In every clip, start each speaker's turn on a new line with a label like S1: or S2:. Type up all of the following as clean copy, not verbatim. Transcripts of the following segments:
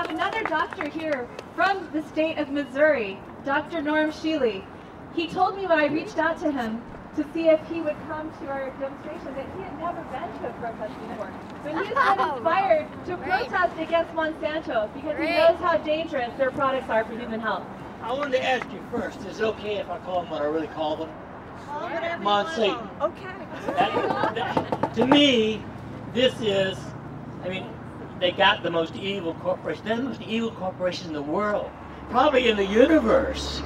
S1: have another doctor here from the state of Missouri, Dr. Norm Shealy. He told me when I reached out to him to see if he would come to our demonstration that he had never been to a protest before. But he's been inspired to protest against Monsanto because he knows how dangerous their products are for human health.
S2: I wanted to ask you first, is it okay if I call them what I really call them? Monsanto.
S3: Okay.
S2: To me, this is, I mean, they got the most evil corporation. They're the most evil corporation in the world, probably in the universe.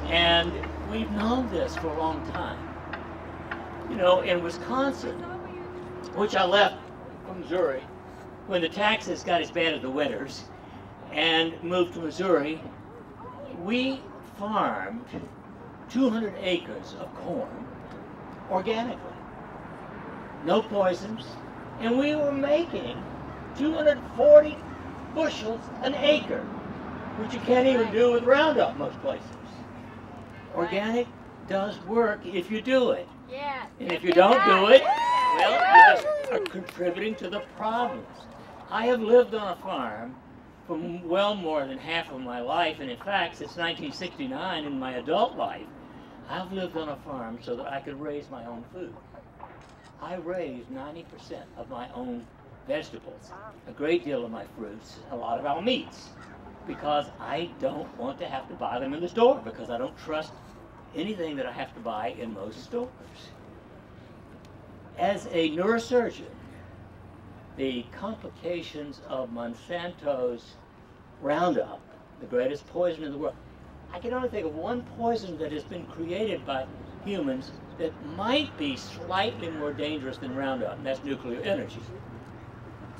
S2: And we've known this for a long time. You know, in Wisconsin, which I left from Missouri, when the taxes got as bad as the winters, and moved to Missouri, we farmed 200 acres of corn organically. No poisons, and we were making 240 bushels an acre, which you can't even do with Roundup most places. Organic does work if you do it.
S3: Yeah.
S2: And if you don't do it, well, you just are contributing to the problems. I have lived on a farm for well more than half of my life, and in fact, since 1969 in my adult life, I've lived on a farm so that I could raise my own food. I raise 90% of my own vegetables, a great deal of my fruits, a lot of our meats, because I don't want to have to buy them in the store, because I don't trust anything that I have to buy in most stores. As a neurosurgeon, the complications of Monsanto's Roundup, the greatest poison in the world, I can only think of one poison that has been created by humans that might be slightly more dangerous than Roundup, and that's nuclear energy.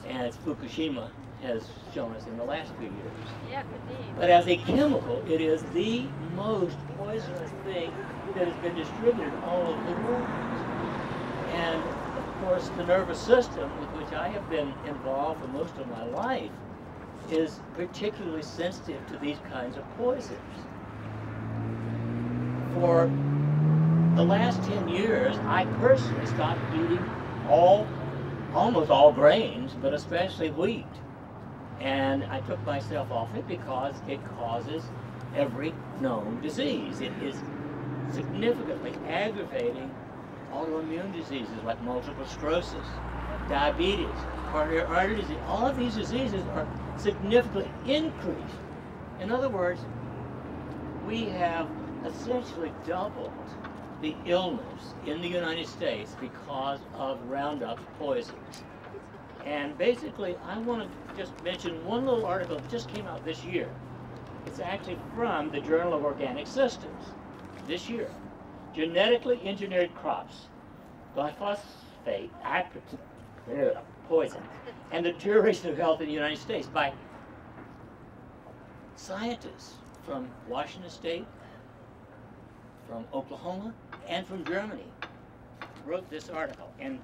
S2: And it's Fukushima has shown us in the last few years.
S3: Yeah, indeed.
S2: But as a chemical, it is the most poisonous thing that has been distributed all over the world. And of course, the nervous system, with which I have been involved for most of my life, is particularly sensitive to these kinds of poisons. For the last 10 years, I personally stopped eating almost all grains, but especially wheat. And I took myself off it because it causes every known disease. It is significantly aggravating autoimmune diseases like multiple sclerosis, diabetes, coronary artery disease. All of these diseases are significantly increased. In other words, we have essentially doubled the illness in the United States because of Roundup poisons. And basically, I want to just mention one little article that just came out this year. It's actually from the Journal of Organic Systems this year. Genetically engineered crops, glyphosate, poison, and the deterioration of health in the United States by scientists from Washington State, from Oklahoma, and from Germany wrote this article. And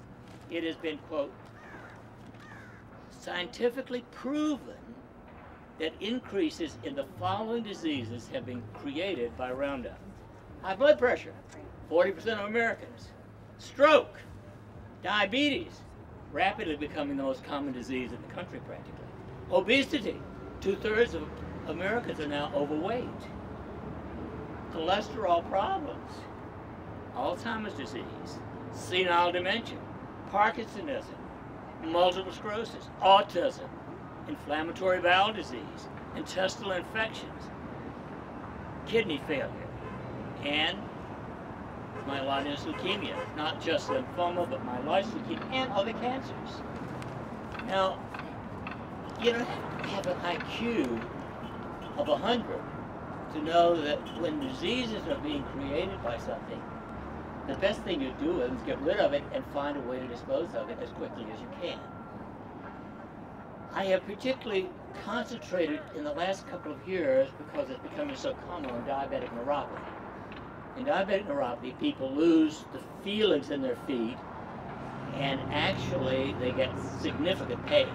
S2: it has been, quote, scientifically proven that increases in the following diseases have been created by Roundup. High blood pressure, 40% of Americans. Stroke, diabetes, rapidly becoming the most common disease in the country practically. Obesity, 2/3 of Americans are now overweight. Cholesterol problems, Alzheimer's disease, senile dementia, Parkinsonism, multiple sclerosis, autism, inflammatory bowel disease, intestinal infections, kidney failure, and myelinating leukemia, not just lymphoma, but myelinating leukemia, and other cancers. Now, you don't have an IQ of 100 to know that when diseases are being created by something, the best thing you do is get rid of it and find a way to dispose of it as quickly as you can. I have particularly concentrated in the last couple of years, because it's becoming so common, on diabetic neuropathy. In diabetic neuropathy, people lose the feelings in their feet, and actually they get significant pain.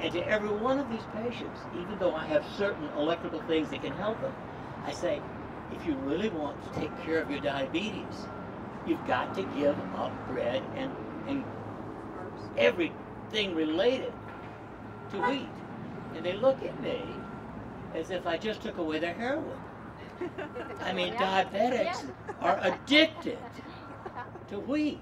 S2: And to every one of these patients, even though I have certain electrical things that can help them, I say, if you really want to take care of your diabetes, you've got to give up bread and everything related to wheat. And they look at me as if I just took away their heroin. I mean, diabetics are addicted to wheat.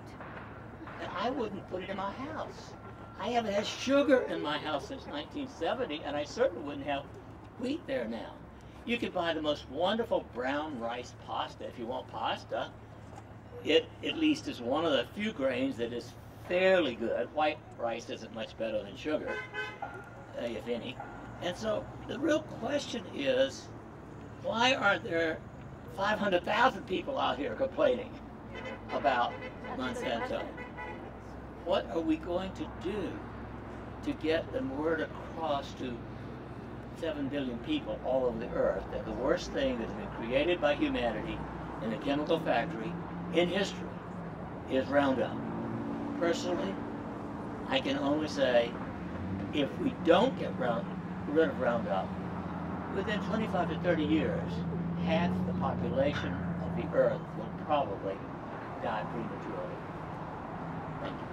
S2: And I wouldn't put it in my house. I haven't had sugar in my house since 1970, and I certainly wouldn't have wheat there now. You could buy the most wonderful brown rice pasta if you want pasta. It at least is one of the few grains that is fairly good. White rice isn't much better than sugar, if any. And so the real question is, why aren't there 500,000 people out here complaining about Monsanto? What are we going to do to get the word across to 7 billion people all over the earth that the worst thing that has been created by humanity in a chemical factory in history is Roundup? Personally, I can only say, if we don't get rid of Roundup, within 25 to 30 years, half the population of the earth will probably die prematurely. Thank you.